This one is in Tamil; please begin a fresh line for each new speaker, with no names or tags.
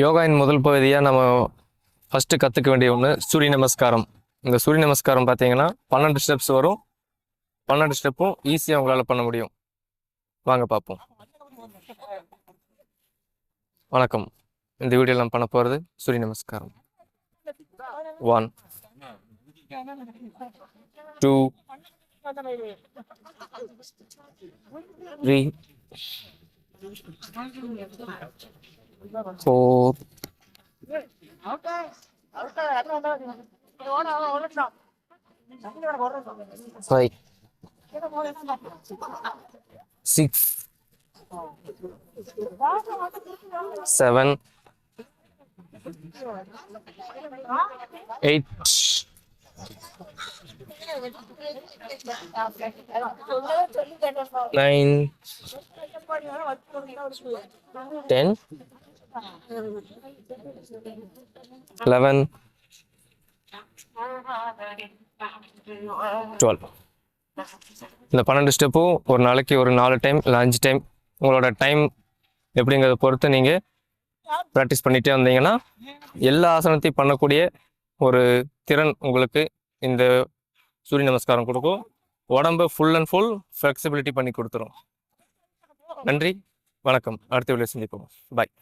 யோகாவின் முதல் பகுதியாக நம்ம ஃபஸ்ட்டு கற்றுக்க வேண்டிய ஒன்று சூரிய நமஸ்காரம். இந்த சூரிய நமஸ்காரம் பார்த்தீங்கன்னா 12 ஸ்டெப்ஸ் வரும். 12 ஸ்டெப்பும் ஈஸியாக உங்களால் பண்ண முடியும். வாங்க பார்ப்போம். வணக்கம். இந்த வீடியோவில் நம்ம பண்ண போகிறது சூரிய நமஸ்காரம். 1 2 3 4 5 6 7 8 9 10 11 12. இந்த 12 ஸ்டெப்பும் ஒரு நாளைக்கு ஒரு 4 டைம் இல்லை 5 டைம் உங்களோட டைம் எப்படிங்கிறத பொறுத்து நீங்கள் ப்ராக்டிஸ் பண்ணிகிட்டே வந்தீங்கன்னா எல்லா ஆசனத்தையும் பண்ணக்கூடிய ஒரு திறன் உங்களுக்கு இந்த சூரிய நமஸ்காரம் கொடுக்கும். உடம்பு ஃபுல் அண்ட் ஃபுல் ஃப்ளெக்சிபிலிட்டி பண்ணி கொடுத்துரும். நன்றி, வணக்கம். அடுத்த வீடியோ சந்திப்போம். பாய்.